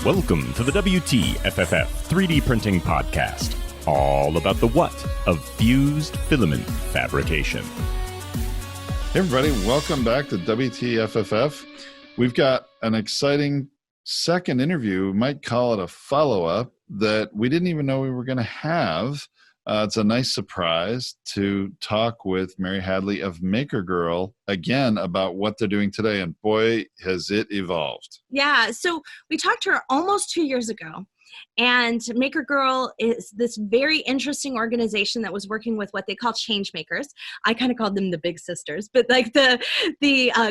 Welcome to the WTFFF 3D Printing Podcast, all about the what of fused filament fabrication. Hey everybody, welcome back to WTFFF. We've got an exciting second interview. We might call it a follow-up that we didn't even know we were going to have. It's a nice surprise to talk with Mary Hadley of MakerGirl again about what they're doing today. And boy, has it evolved. Yeah, so we talked to her almost 2 years ago. And MakerGirl is this very interesting organization that was working with what they call change makers. I kind of called them the big sisters, but like the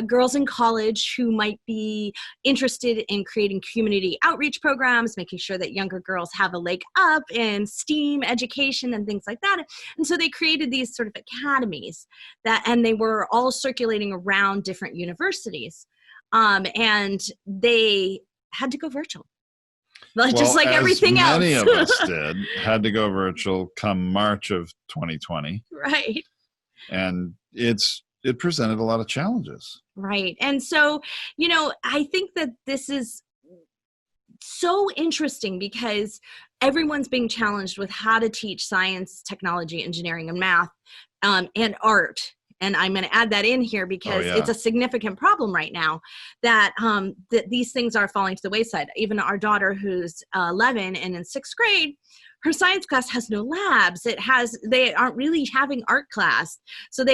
girls in college who might be interested in creating community outreach programs, making sure that younger girls have a leg up in STEAM education and things like that. And so they created these sort of academies and they were all circulating around different universities. And they had to go virtual. Just like everything else. Many of us had to go virtual come March of 2020. Right. And it presented a lot of challenges. Right. And so, I think that this is so interesting because everyone's being challenged with how to teach science, technology, engineering, and math, and art. And I'm going to add that in here because it's a significant problem right now that these things are falling to the wayside. Even our daughter who's 11 and in 6th grade, her science class has no labs. They aren't really having art class. So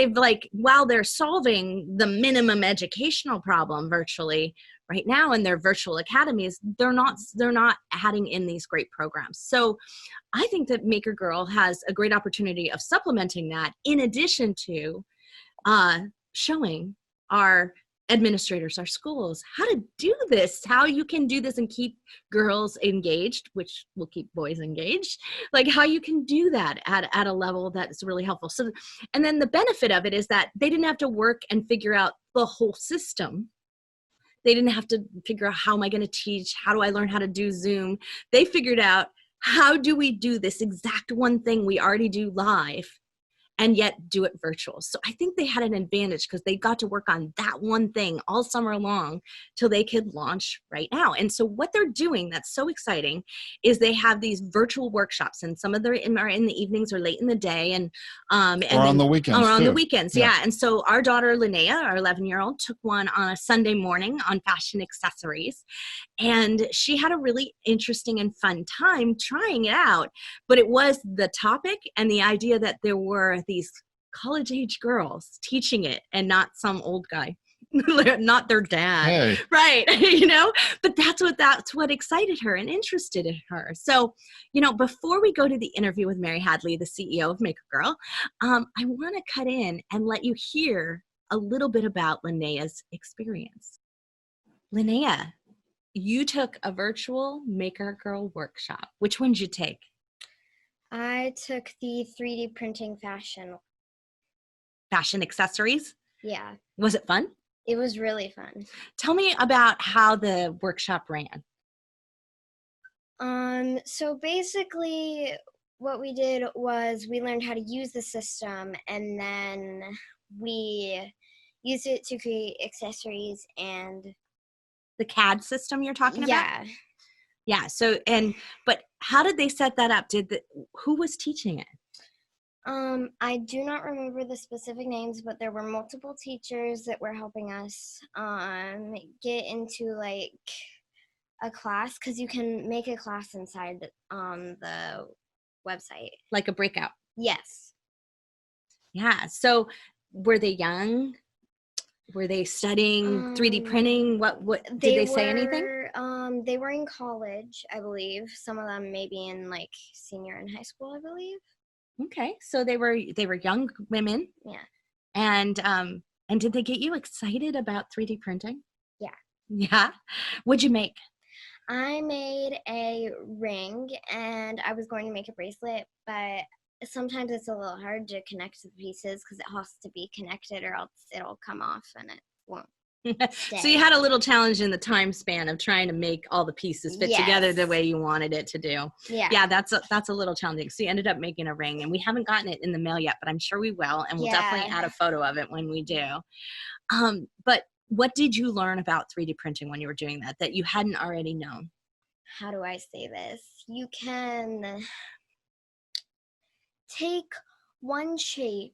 while they're solving the minimum educational problem virtually right now in their virtual academies, they're not adding in these great programs. So I think that MakerGirl has a great opportunity of supplementing that in addition to showing our administrators, our schools, how to do this, how you can do this and keep girls engaged, which will keep boys engaged, like how you can do that at a level that's really helpful. So, and then the benefit of it is that they didn't have to work and figure out the whole system. They didn't have to figure out, how am I going to teach? How do I learn how to do Zoom? They figured out, how do we do this exact one thing we already do live and yet do it virtual? So I think they had an advantage because they got to work on that one thing all summer long till they could launch right now. And so what they're doing that's so exciting is they have these virtual workshops, and some of them are in the evenings or late in the day, and on the weekends. Or on the weekends, yeah. And so our daughter Lannea, our 11-year-old, took one on a Sunday morning on fashion accessories, and she had a really interesting and fun time trying it out. But it was the topic and the idea that there were these college-age girls teaching it and not some old guy, not their dad. Hey. Right. But that's what excited her and interested in her. So, before we go to the interview with Mary Hadley, the CEO of MakerGirl, I want to cut in and let you hear a little bit about Lannea's experience. Lannea, you took a virtual MakerGirl workshop. Which one did you take? I took the 3D printing fashion accessories? Yeah. Was it fun? It was really fun. Tell me about how the workshop ran. So basically what we did was we learned how to use the system, and then we used it to create accessories and the CAD system you're talking about? Yeah. Yeah. So, but how did they set that up? Who was teaching it? I do not remember the specific names, but there were multiple teachers that were helping us get into like a class, because you can make a class inside the website. Like a breakout? Yes. Yeah. So were they young? Were they studying 3D printing? What did they say anything? They were in college, I believe. Some of them maybe in like senior in high school, I believe. Okay, so they were young women. Yeah. And did they get you excited about 3D printing? Yeah. Yeah. What'd you make? I made a ring, and I was going to make a bracelet, but sometimes it's a little hard to connect the pieces because it has to be connected or else it'll come off and it won't stay. So you had a little challenge in the time span of trying to make all the pieces fit together the way you wanted it to do. Yeah, that's a little challenging. So you ended up making a ring, and we haven't gotten it in the mail yet, but I'm sure we will, and we'll definitely add a photo of it when we do. But what did you learn about 3D printing when you were doing that you hadn't already known? how do I say this? You can take one shape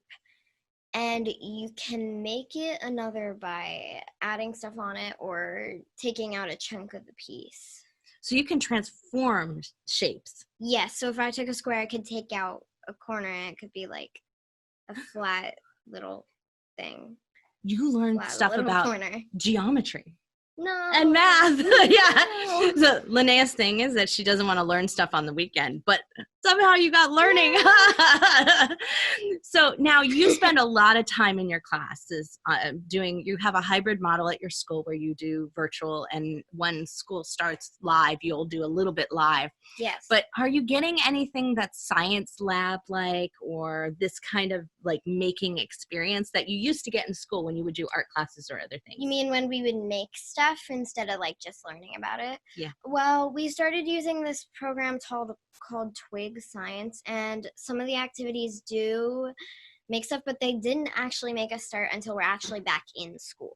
and you can make it another by adding stuff on it or taking out a chunk of the piece. So you can transform shapes. Yes, so if I took a square, I could take out a corner and it could be like a flat little thing. You learned stuff about geometry. No. And math. Yeah. No. So Lannea's thing is that she doesn't want to learn stuff on the weekend, but somehow you got learning. So now you spend a lot of time in your classes you have a hybrid model at your school where you do virtual, and when school starts live, you'll do a little bit live. Yes. But are you getting anything that's science lab like, or this kind of like making experience that you used to get in school when you would do art classes or other things? You mean when we would make stuff instead of like just learning about it? Yeah. Well, we started using this program called Twig Science, and some of the activities do make stuff, but they didn't actually make us start until we're actually back in school.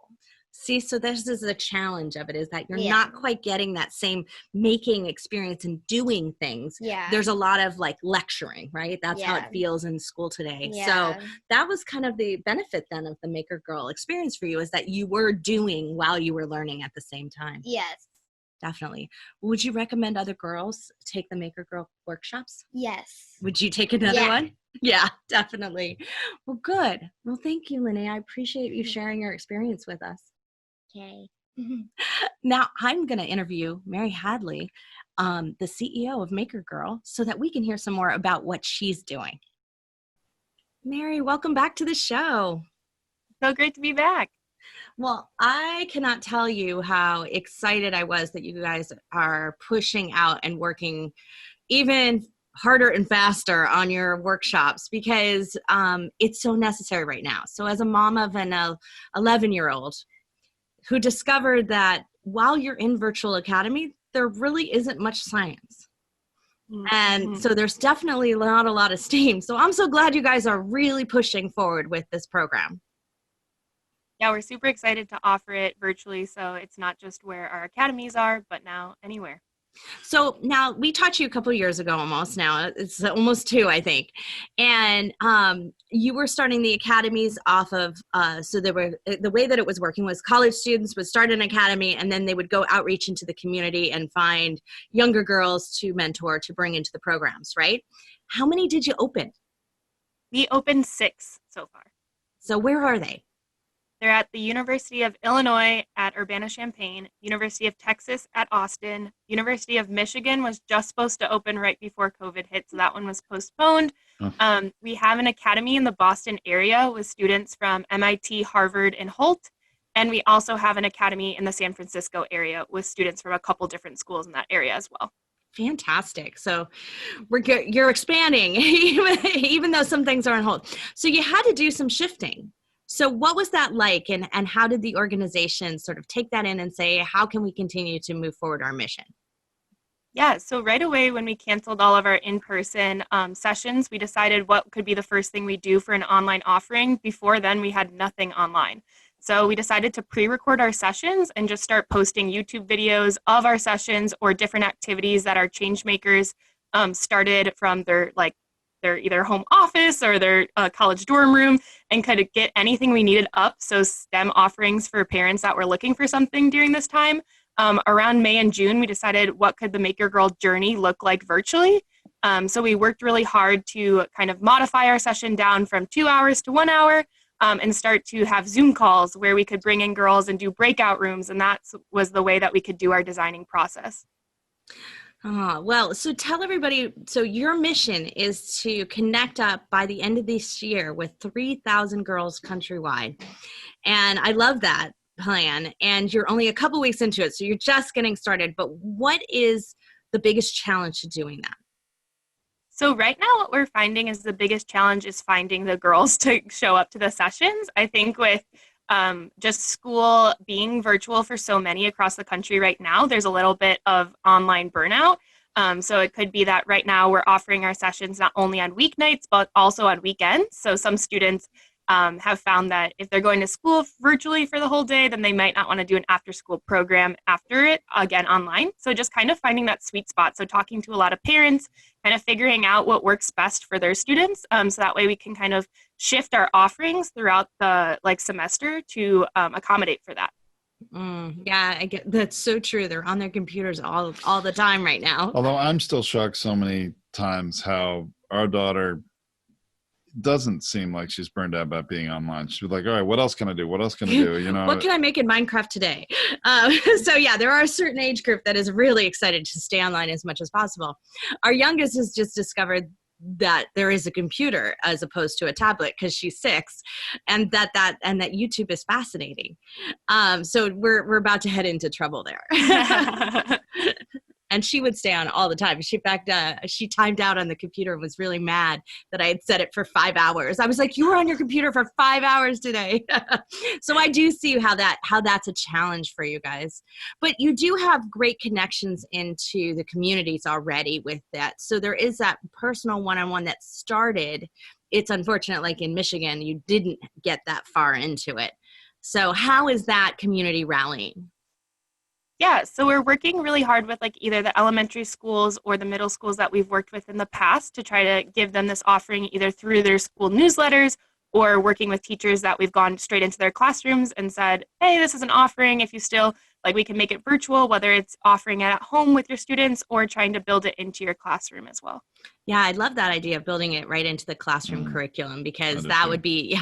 See, so this is the challenge of it, is that you're not quite getting that same making experience and doing things. Yeah. There's a lot of like lecturing, right? That's how it feels in school today. Yeah. So that was kind of the benefit then of the MakerGirl experience for you, is that you were doing while you were learning at the same time. Yes. Definitely. Would you recommend other girls take the MakerGirl workshops? Yes. Would you take another one? Yeah, definitely. Well, good. Well, thank you, Lannea. I appreciate you sharing your experience with us. Okay. Now I'm going to interview Mary Hadley, the CEO of MakerGirl, so that we can hear some more about what she's doing. Mary, welcome back to the show. So great to be back. Well, I cannot tell you how excited I was that you guys are pushing out and working even harder and faster on your workshops, because it's so necessary right now. So as a mom of an 11-year-old who discovered that while you're in virtual academy, there really isn't much science. Mm-hmm. And so there's definitely not a lot of STEAM. So I'm so glad you guys are really pushing forward with this program. Yeah, we're super excited to offer it virtually, so it's not just where our academies are, but now anywhere. So now we taught you a couple of years ago almost now. It's almost 2, I think. And you were starting the academies off of, so there were, the way that it was working was college students would start an academy and then they would go outreach into the community and find younger girls to mentor, to bring into the programs, right? How many did you open? We opened 6 so far. So where are they? They're at the University of Illinois at Urbana-Champaign, University of Texas at Austin, University of Michigan was just supposed to open right before COVID hit, so that one was postponed. Oh. We have an academy in the Boston area with students from MIT, Harvard, and Holt, and we also have an academy in the San Francisco area with students from a couple different schools in that area as well. Fantastic. So you're expanding, even though some things are on hold. So you had to do some shifting. So what was that like, and how did the organization sort of take that in and say, how can we continue to move forward our mission? Yeah, so right away when we canceled all of our in-person sessions, we decided what could be the first thing we do for an online offering. Before then, we had nothing online. So we decided to pre-record our sessions and just start posting YouTube videos of our sessions or different activities that our change makers started from their either home office or their college dorm room, and kind of get anything we needed up. So STEM offerings for parents that were looking for something during this time. Around May and June, we decided what could the MakerGirl journey look like virtually. So we worked really hard to kind of modify our session down from 2 hours to 1 hour and start to have Zoom calls where we could bring in girls and do breakout rooms. And that was the way that we could do our designing process. Well, so tell everybody, so your mission is to connect up by the end of this year with 3,000 girls countrywide. And I love that plan. And you're only a couple weeks into it, so you're just getting started. But what is the biggest challenge to doing that? So right now what we're finding is the biggest challenge is finding the girls to show up to the sessions. I think with just school being virtual for so many across the country right now, there's a little bit of online burnout. So it could be that right now we're offering our sessions not only on weeknights, but also on weekends. So some students have found that if they're going to school virtually for the whole day, then they might not want to do an after-school program after it, again, online. So just kind of finding that sweet spot. So talking to a lot of parents, kind of figuring out what works best for their students. So that way we can kind of shift our offerings throughout the semester to accommodate for that. Yeah, I get that's so true. They're on their computers all the time right now. Although I'm still shocked so many times how our daughter doesn't seem like she's burned out about being online. She's like, all right, what else can I do? What else can I do? You know, what can I make in Minecraft today? So yeah, there are a certain age group that is really excited to stay online as much as possible. Our youngest has just discovered that there is a computer as opposed to a tablet because she's 6, and that YouTube is fascinating. So we're about to head into trouble there. And she would stay on all the time. She timed out on the computer and was really mad that I had set it for 5 hours. I was like, you were on your computer for 5 hours today. So I do see how that's a challenge for you guys. But you do have great connections into the communities already with that. So there is that personal one-on-one that started. It's unfortunate, like in Michigan, you didn't get that far into it. So how is that community rallying? Yeah, so we're working really hard with either the elementary schools or the middle schools that we've worked with in the past to try to give them this offering either through their school newsletters or working with teachers that we've gone straight into their classrooms and said, hey, this is an offering. If you still we can make it virtual, whether it's offering it at home with your students or trying to build it into your classroom as well. Yeah, I love that idea of building it right into the classroom curriculum, because that would be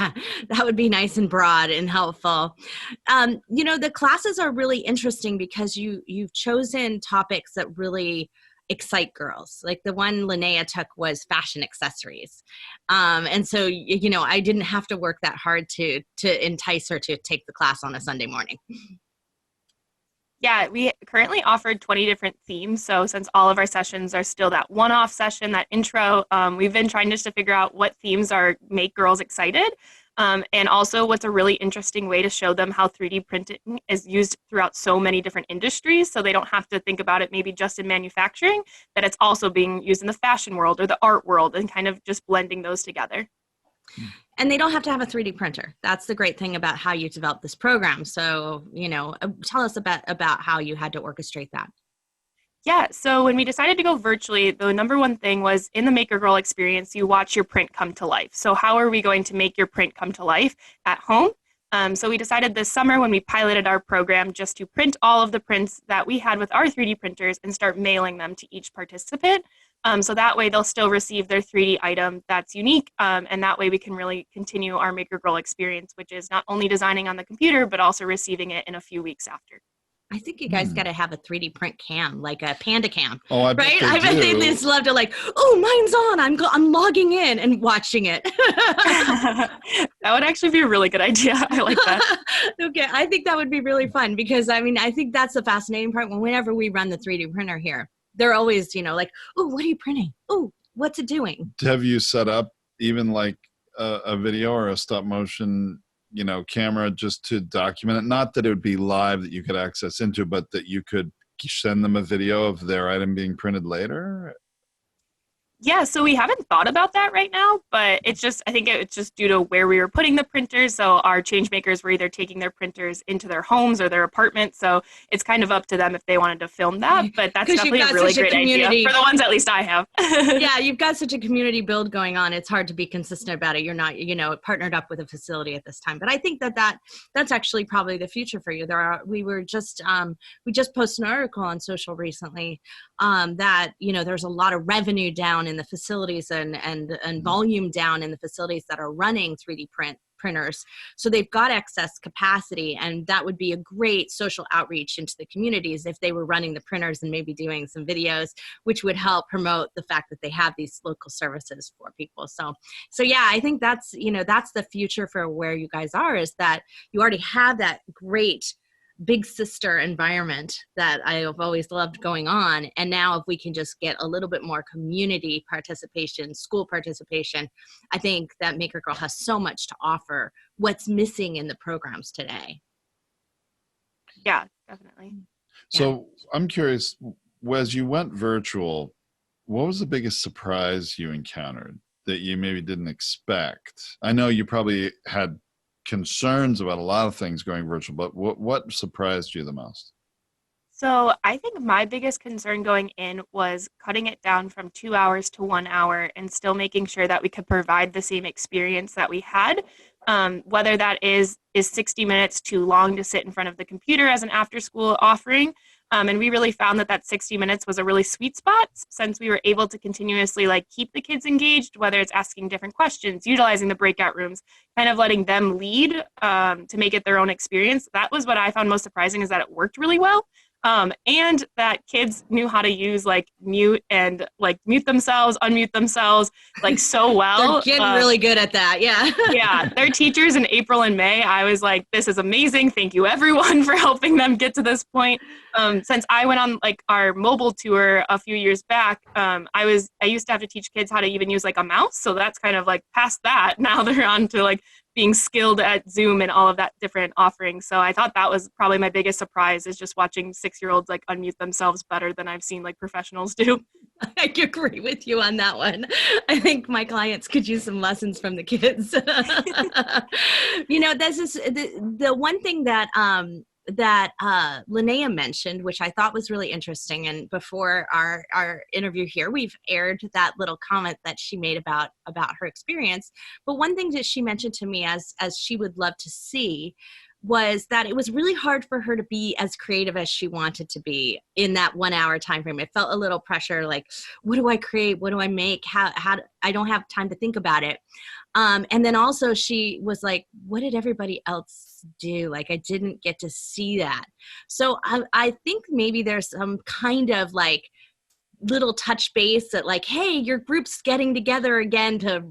nice and broad and helpful. The classes are really interesting because you've chosen topics that really excite girls. Like the one Lannea took was fashion accessories. And so, I didn't have to work that hard to entice her to take the class on a Sunday morning. Yeah, we currently offered 20 different themes. So since all of our sessions are still that one-off session, that intro, we've been trying just to figure out what themes make girls excited. And also what's a really interesting way to show them how 3D printing is used throughout so many different industries. So they don't have to think about it maybe just in manufacturing, that it's also being used in the fashion world or the art world, and kind of just blending those together. And they don't have to have a 3D printer. That's the great thing about how you develop this program. So, tell us about how you had to orchestrate that. Yeah, so when we decided to go virtually, the number one thing was in the MakerGirl experience, you watch your print come to life. So how are we going to make your print come to life at home? So we decided this summer when we piloted our program just to print all of the prints that we had with our 3D printers and start mailing them to each participant. So that way they'll still receive their 3D item that's unique. And that way we can really continue our MakerGirl experience, which is not only designing on the computer, but also receiving it in a few weeks after. I think you guys got to have a 3D print cam, like a Panda cam. Oh, I bet right? I bet they just love to mine's on. I'm logging in and watching it. That would actually be a really good idea. I like that. Okay, I think that would be really fun because I think that's the fascinating part. Whenever we run the 3D printer here, they're always, oh, what are you printing? Oh, what's it doing? Have you set up even a video or a stop motion, camera just to document it? Not that it would be live that you could access into, but that you could send them a video of their item being printed later? Yeah, so we haven't thought about that right now, but I think it's just due to where we were putting the printers. So our change makers were either taking their printers into their homes or their apartments. So it's kind of up to them if they wanted to film that, but that's definitely a really great idea for the ones at least I have. Yeah, you've got such a community build going on. It's hard to be consistent about it. You're not, partnered up with a facility at this time. But I think that's actually probably the future for you. We just posted an article on social recently that, there's a lot of revenue down in the facilities and volume down in the facilities that are running 3D printers. So they've got excess capacity, and that would be a great social outreach into the communities if they were running the printers and maybe doing some videos, which would help promote the fact that they have these local services for people. So yeah, I think that's the future for where you guys are, is that you already have that great big sister environment that I have always loved going on. And now if we can just get a little bit more community participation, school participation, I think that MakerGirl has so much to offer. What's missing in the programs today? Yeah, definitely. So I'm curious, as you went virtual, what was the biggest surprise you encountered? that you maybe didn't expect? I know you probably had concerns about a lot of things going virtual, but what surprised you the most? So I think my biggest concern going in was cutting it down from 2 hours to 1 hour and still making sure that we could provide the same experience that we had. Whether that is 60 minutes too long to sit in front of the computer as an after school offering. And we really found that 60 minutes was a really sweet spot, since we were able to continuously keep the kids engaged, whether it's asking different questions, utilizing the breakout rooms, kind of letting them lead to make it their own experience. That was what I found most surprising, is that it worked really well. And that kids knew how to use mute and mute themselves, unmute themselves so well. They're getting really good at that. Yeah. Yeah. Their teachers in April and May, I was like, this is amazing. Thank you everyone for helping them get to this point. Since I went on our mobile tour a few years back, I used to have to teach kids how to even use a mouse. So that's kind of past that. Now they're on to being skilled at Zoom and all of that different offerings. So I thought that was probably my biggest surprise, is just watching 6-year-olds unmute themselves better than I've seen professionals do. I agree with you on that one. I think my clients could use some lessons from the kids. This is the one thing that Lannea mentioned, which I thought was really interesting. And before our interview here, we've aired that little comment that she made about her experience. But one thing that she mentioned to me as she would love to see was that it was really hard for her to be as creative as she wanted to be in that 1 hour time frame. It felt a little pressure, what do I create? What do I make? How I don't have time to think about it. And then also she was like, what did everybody else do? I didn't get to see that. So I think maybe there's some kind of little touch base that hey, your group's getting together again to,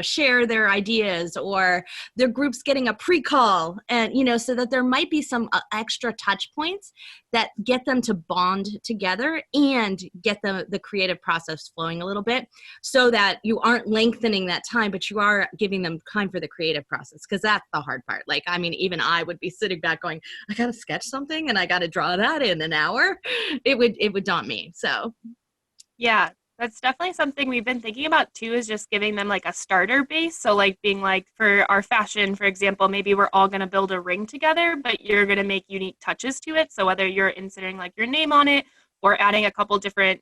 share their ideas, or their group's getting a pre-call, and, so that there might be some extra touch points that get them to bond together and get the creative process flowing a little bit, so that you aren't lengthening that time, but you are giving them time for the creative process. Cause that's the hard part. Even I would be sitting back going, I got to sketch something and I got to draw that in an hour. It would daunt me. So. Yeah, that's definitely something we've been thinking about too, is just giving them a starter base. So being for our fashion, for example, maybe we're all going to build a ring together, but you're going to make unique touches to it. So whether you're inserting your name on it, or adding a couple different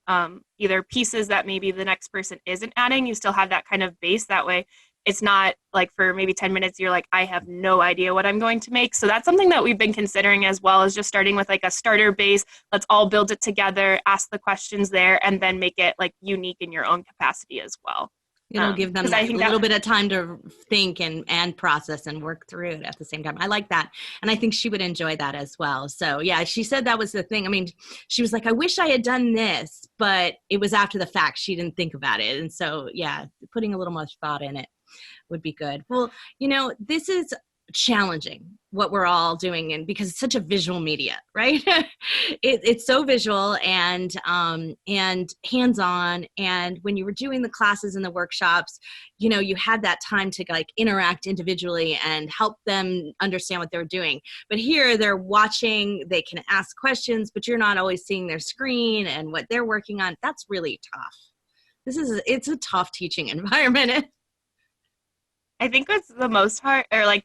either pieces that maybe the next person isn't adding, you still have that kind of base. That way it's not for maybe 10 minutes, you're I have no idea what I'm going to make. So that's something that we've been considering, as well as just starting with a starter base. Let's all build it together, ask the questions there, and then make it unique in your own capacity as well. It'll give them a little bit of time to think and process and work through it at the same time. I like that. And I think she would enjoy that as well. So yeah, she said that was the thing. She was I wish I had done this, but it was after the fact. She didn't think about it. And so yeah, putting a little more thought in it would be good. Well, this is challenging what we're all doing, and because it's such a visual media, right? It's so visual and hands-on. And when you were doing the classes and the workshops, you had that time to interact individually and help them understand what they were doing. But here they're watching, they can ask questions, but you're not always seeing their screen and what they're working on. That's really tough. It's a tough teaching environment. I think what's the most hard, or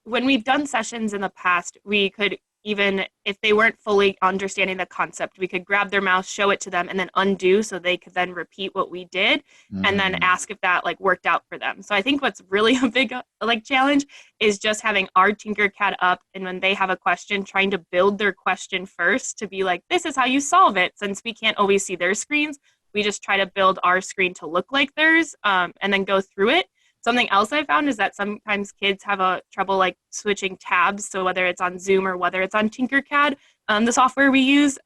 when we've done sessions in the past, we could, even if they weren't fully understanding the concept, we could grab their mouse, show it to them, and then undo, so they could then repeat what we did, and then ask if that worked out for them. So I think what's really a big challenge is just having our Tinkercad up, and when they have a question, trying to build their question first to be this is how you solve it. Since we can't always see their screens, we just try to build our screen to look like theirs, and then go through it. Something else I found is that sometimes kids have trouble switching tabs. So whether it's on Zoom or whether it's on Tinkercad, the software we use,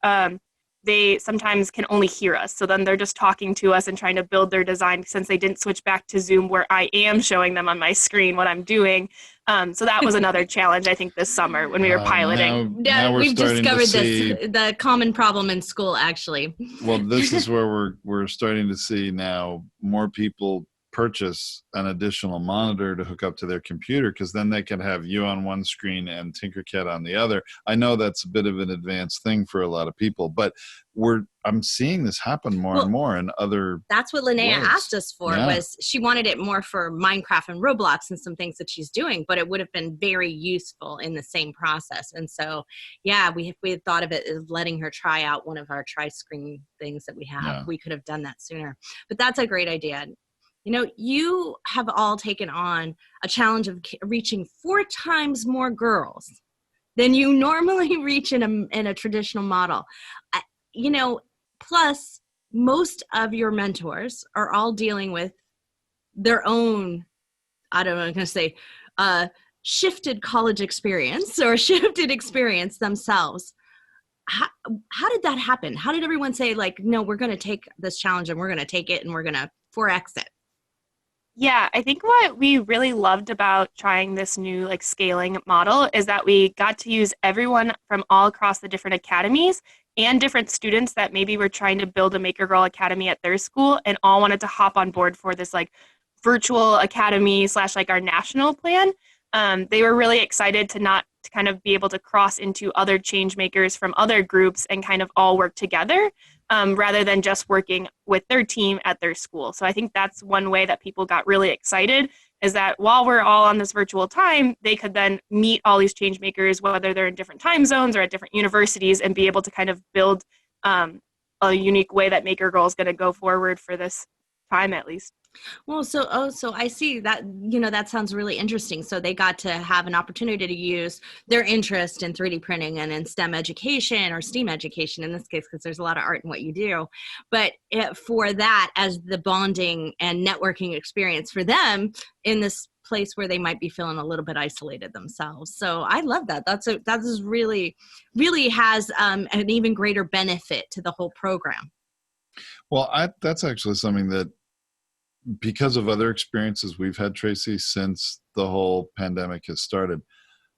they sometimes can only hear us. So then they're just talking to us and trying to build their design, since they didn't switch back to Zoom, where I am showing them on my screen what I'm doing. So that was another challenge, I think, this summer when we were piloting. Now we've discovered the common problem in school, actually. Well, this is where we're starting to see now more people purchase an additional monitor to hook up to their computer, because then they can have you on one screen and Tinkercad on the other. I know that's a bit of an advanced thing for a lot of people, but I'm seeing this happen more and more in other That's what Lannea ways. asked us for, was she wanted it more for Minecraft and Roblox and some things that she's doing, but it would have been very useful in the same process. And so, yeah, we had thought of it as letting her try out one of our tri-screen things that we have. Yeah. We could have done that sooner, but that's a great idea. You know, you have all taken on a challenge of reaching 4 times more girls than you normally reach in a traditional model. You know, plus most of your mentors are all dealing with their own, I don't know, I'm going to say, shifted college experience or shifted experience themselves. How did that happen? How did everyone say, like, no, we're going to take this challenge and we're going to take it and we're going to 4X it? Yeah, I think what we really loved about trying this new like scaling model is that we got to use everyone from all across the different academies and different students that maybe were trying to build a MakerGirl Academy at their school and all wanted to hop on board for this like virtual academy / like our national plan. They were really excited to kind of be able to cross into other change makers from other groups and kind of all work together rather than just working with their team at their school. So I think that's one way that people got really excited, is that while we're all on this virtual time, they could then meet all these change makers, whether they're in different time zones or at different universities, and be able to kind of build a unique way that MakerGirl is going to go forward for this time at least. Well, so I see that, you know, that sounds really interesting. So they got to have an opportunity to use their interest in 3D printing and in STEM education, or STEAM education in this case, because there's a lot of art in what you do. But for that as the bonding and networking experience for them in this place where they might be feeling a little bit isolated themselves. So I love that. That is really, really has an even greater benefit to the whole program. Well, that's actually something that, because of other experiences we've had, Tracy, since the whole pandemic has started,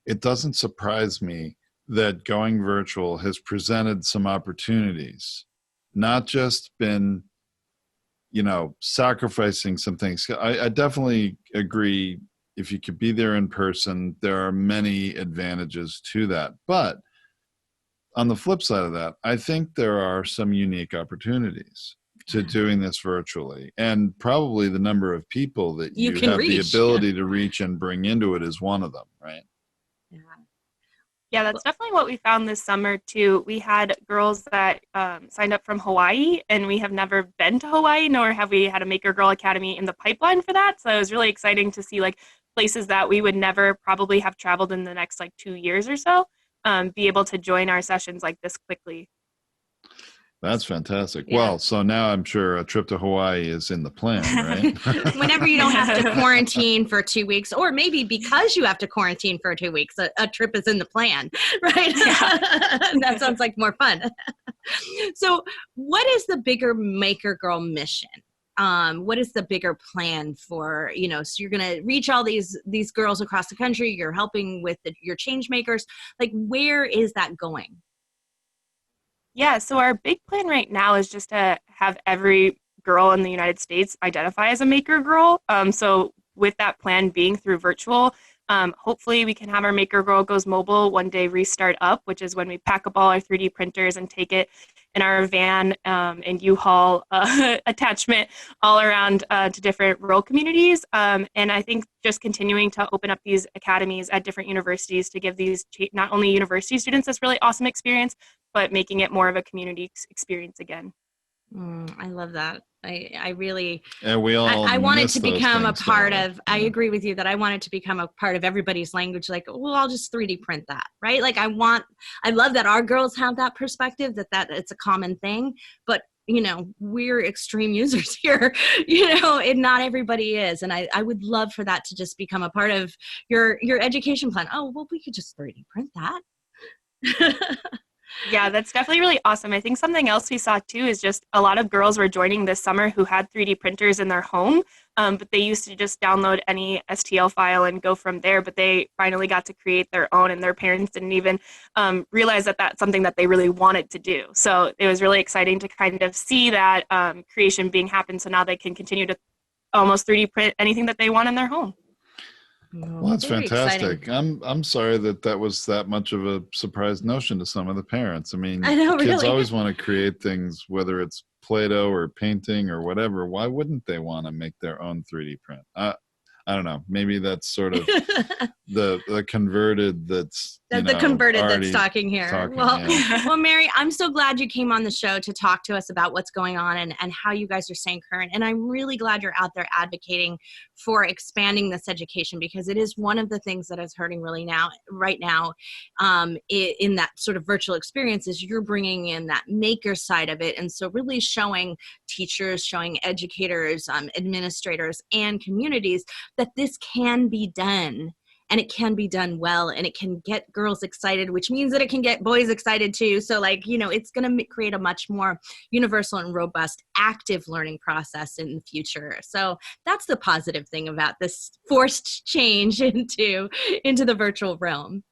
it doesn't surprise me that going virtual has presented some opportunities, not just been, you know, sacrificing some things. I definitely agree. If you could be there in person, there are many advantages to that. But on the flip side of that, I think there are some unique opportunities to doing this virtually, and probably the number of people that you have reach. The ability to reach and bring into it is one of them, right? Yeah, that's definitely what we found this summer too. We had girls that signed up from Hawaii, and we have never been to Hawaii, nor have we had a MakerGirl Academy in the pipeline for that. So it was really exciting to see like places that we would never probably have traveled in the next like 2 years or so, be able to join our sessions like this quickly. That's fantastic. Yeah. Well, so now I'm sure a trip to Hawaii is in the plan, right? Whenever you don't have to quarantine for 2 weeks, or maybe because you have to quarantine for 2 weeks, a trip is in the plan, right? Yeah. That sounds like more fun. So what is the bigger MakerGirl mission? What is the bigger plan for, you know, so you're going to reach all these girls across the country, you're helping with your change makers, like where is that going? Yeah, so our big plan right now is just to have every girl in the United States identify as a MakerGirl. So with that plan being through virtual, hopefully we can have our MakerGirl Goes Mobile one day restart up, which is when we pack up all our 3D printers and take it in our van and U-Haul attachment all around to different rural communities. And I think just continuing to open up these academies at different universities to give these not only university students this really awesome experience, but making it more of a community experience again. I love that. I really, and we all I want it to become a part of, I agree with you that I want it to become a part of everybody's language. Like, well, I'll just 3D print that, right? Like I love that our girls have that perspective, that it's a common thing, but you know, we're extreme users here, you know, and not everybody is. And I would love for that to just become a part of your education plan. Oh, well, we could just 3D print that. Yeah, that's definitely really awesome. I think something else we saw too is just a lot of girls were joining this summer who had 3D printers in their home, but they used to just download any STL file and go from there, but they finally got to create their own, and their parents didn't even realize that that's something that they really wanted to do. So it was really exciting to kind of see that creation being happen, so now they can continue to almost 3D print anything that they want in their home. Well, that's Very fantastic. exciting. I'm sorry that was that much of a surprise notion to some of the parents. I mean, I know, kids really. always want to create things, whether it's Play-Doh or painting or whatever. Why wouldn't they want to make their own 3D print? I don't know. Maybe that's sort of the converted that's the converted that's already talking here. Well, Mary, I'm so glad you came on the show to talk to us about what's going on and how you guys are staying current. And I'm really glad you're out there advocating for expanding this education, because it is one of the things that is hurting really right now in that sort of virtual experience is you're bringing in that maker side of it. And so really showing teachers, showing educators, administrators, and communities that this can be done. And it can be done well, and it can get girls excited, which means that it can get boys excited too. So it's going to create a much more universal and robust active learning process in the future. So that's the positive thing about this forced change into the virtual realm.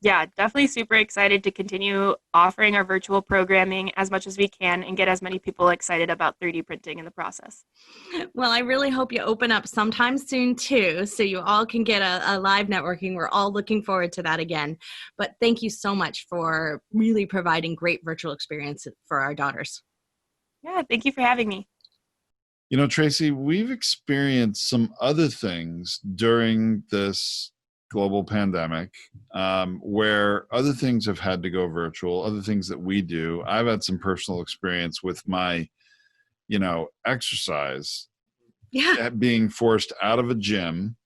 Yeah, definitely super excited to continue offering our virtual programming as much as we can and get as many people excited about 3D printing in the process. Well, I really hope you open up sometime soon too, so you all can get a live networking. We're all looking forward to that again. But thank you so much for really providing great virtual experience for our daughters. Yeah, thank you for having me. You know, Tracy, we've experienced some other things during this global pandemic where other things have had to go virtual, other things that we do. I've had some personal experience with my, exercise being forced out of a gym.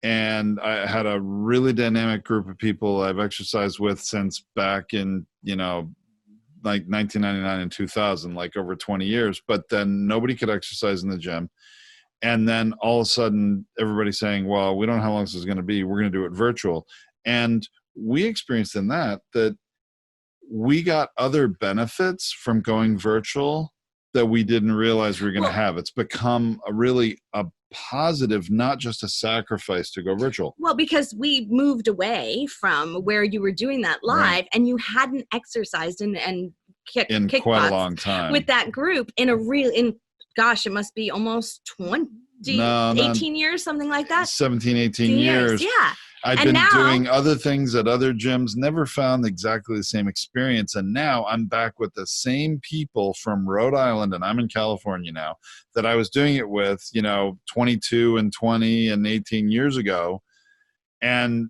And I had a really dynamic group of people I've exercised with since back in, like 1999 and 2000, like over 20 years. But then nobody could exercise in the gym. And then all of a sudden, everybody's saying, well, we don't know how long this is going to be. We're going to do it virtual. And we experienced in that we got other benefits from going virtual that we didn't realize we were going to have. It's become a positive, not just a sacrifice to go virtual. Well, because we moved away from where you were doing that live, right, and you hadn't exercised and kicked quite a long time with that group gosh, it must be almost 18 years, something like that. 17, 18 years. Yeah. I've been doing other things at other gyms, never found exactly the same experience. And now I'm back with the same people from Rhode Island, and I'm in California now, that I was doing it with, 22 and 20 and 18 years ago. And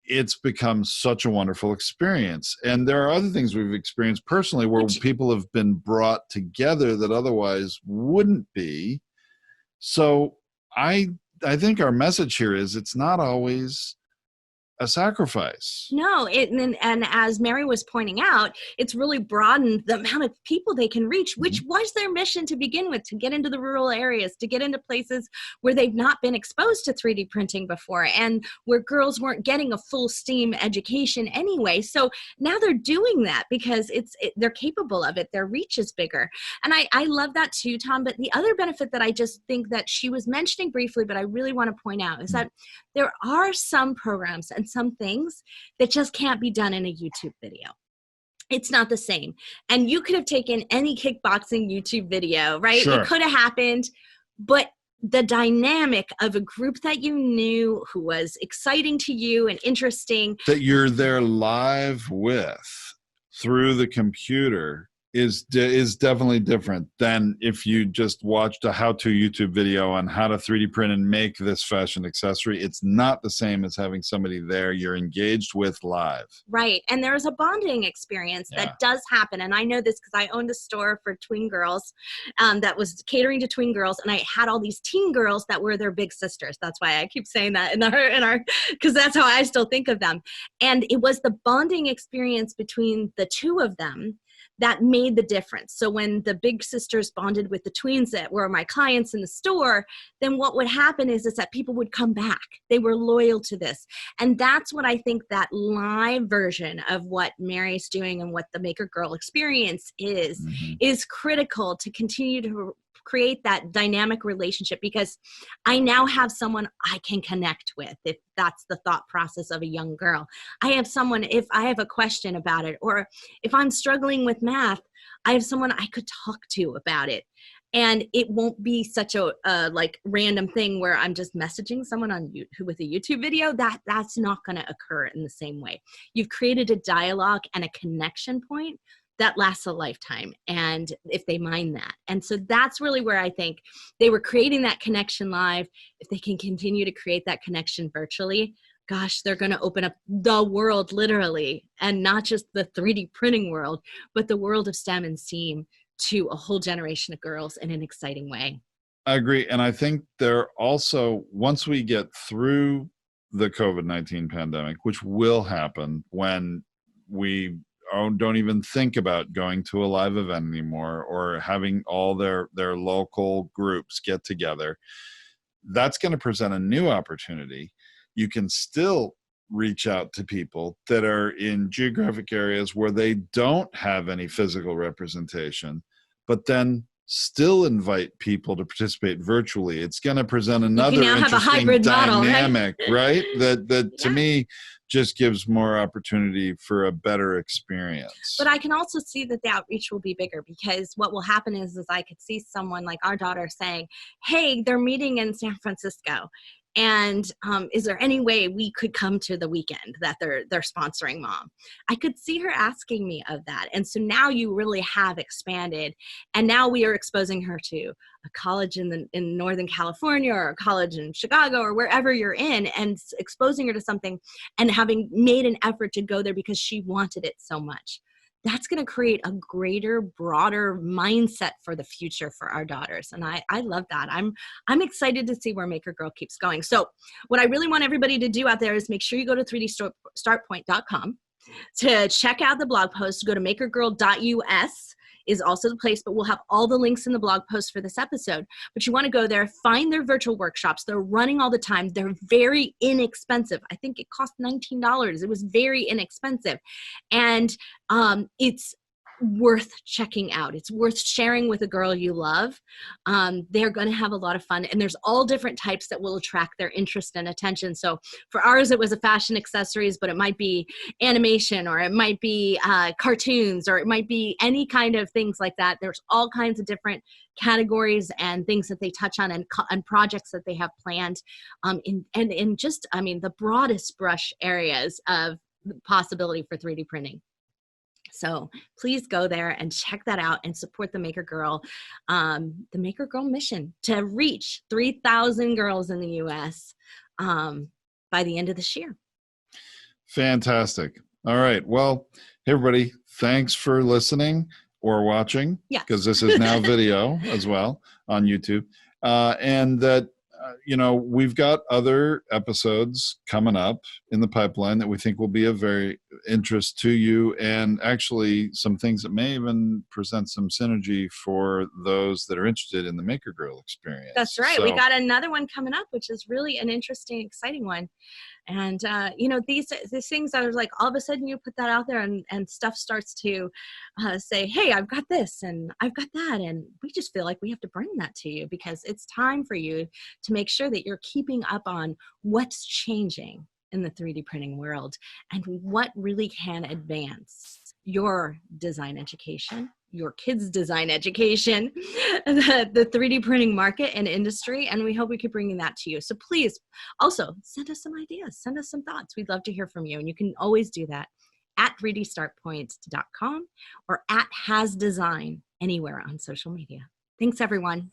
it's become such a wonderful experience. And there are other things we've experienced personally where people have been brought together that otherwise wouldn't be. So I think our message here is it's not always a sacrifice. No, and as Mary was pointing out, it's really broadened the amount of people they can reach, which was their mission to begin with, to get into the rural areas, to get into places where they've not been exposed to 3D printing before, and where girls weren't getting a full STEAM education anyway. So now they're doing that because they're capable of it. Their reach is bigger. And I love that too, Tom. But the other benefit that I just think that she was mentioning briefly, but I really want to point out, is that there are some programs and some things that just can't be done in a YouTube video. It's not the same. And you could have taken any kickboxing YouTube video, right? Sure. It could have happened, but the dynamic of a group that you knew who was exciting to you and interesting, that you're there live with through the computer, is definitely different than if you just watched a how-to YouTube video on how to 3D print and make this fashion accessory. It's not the same as having somebody there you're engaged with live. Right. And there's a bonding experience that does happen. And I know this because I owned a store for tween girls that was catering to tween girls. And I had all these teen girls that were their big sisters. That's why I keep saying that in our because that's how I still think of them. And it was the bonding experience between the two of them that made the difference. So when the big sisters bonded with the tweens that were my clients in the store, then what would happen is that people would come back. They were loyal to this. And that's what I think that live version of what Mary's doing and what the MakerGirl experience is critical to continue to create that dynamic relationship, because I now have someone I can connect with, if that's the thought process of a young girl. I have someone, if I have a question about it, or if I'm struggling with math, I have someone I could talk to about it. And it won't be such a like random thing where I'm just messaging someone on YouTube with a YouTube video. That's not going to occur in the same way. You've created a dialogue and a connection point that lasts a lifetime, and if they mind that. And so that's really where I think they were creating that connection live. If they can continue to create that connection virtually, gosh, they're going to open up the world literally, and not just the 3D printing world, but the world of STEM and STEAM to a whole generation of girls in an exciting way. I agree. And I think they're also, once we get through the COVID-19 pandemic, which will happen when we don't even think about going to a live event anymore or having all their local groups get together, that's going to present a new opportunity. You can still reach out to people that are in geographic areas where they don't have any physical representation, but then still invite people to participate virtually. It's going to present another interesting dynamic, right? That to me just gives more opportunity for a better experience. But I can also see that the outreach will be bigger, because what will happen is I could see someone like our daughter saying, hey, they're meeting in San Francisco. And is there any way we could come to the weekend that they're sponsoring, Mom? I could see her asking me of that. And so now you really have expanded. And now we are exposing her to a college in Northern California, or a college in Chicago, or wherever you're in, and exposing her to something and having made an effort to go there because she wanted it so much. That's going to create a greater, broader mindset for the future for our daughters. And I love that. I'm excited to see where MakerGirl keeps going. So what I really want everybody to do out there is make sure you go to 3dstartpoint.com to check out the blog post. Go to makergirl.us is also the place, but we'll have all the links in the blog post for this episode. But you want to go there, find their virtual workshops. They're running all the time. They're very inexpensive. I think it cost $19. It was very inexpensive. And it's worth checking out. It's worth sharing with a girl you love. They're going to have a lot of fun, and there's all different types that will attract their interest and attention. So for ours, it was a fashion accessories, but it might be animation, or it might be cartoons, or it might be any kind of things like that. There's all kinds of different categories and things that they touch on, and projects that they have planned in just, the broadest brush areas of possibility for 3D printing. So please go there and check that out and support the MakerGirl mission to reach 3,000 girls in the U.S. By the end of this year. Fantastic. All right. Well, hey, everybody, thanks for listening or watching, because this is now video as well on YouTube. And that, we've got other episodes coming up in the pipeline that we think will be of very interest to you, and actually some things that may even present some synergy for those that are interested in the MakerGirl experience. That's right. So, we got another one coming up, which is really an interesting, exciting one. And, these things, I was like, all of a sudden you put that out there, and stuff starts to say, hey, I've got this and I've got that. And we just feel like we have to bring that to you, because it's time for you to make sure that you're keeping up on what's changing in the 3D printing world and what really can advance your design education, your kids' design education, the 3D printing market and industry, and we hope we keep bringing that to you. So please also send us some ideas, send us some thoughts. We'd love to hear from you, and you can always do that at 3dstartpoint.com or at HasDesign anywhere on social media. Thanks, everyone.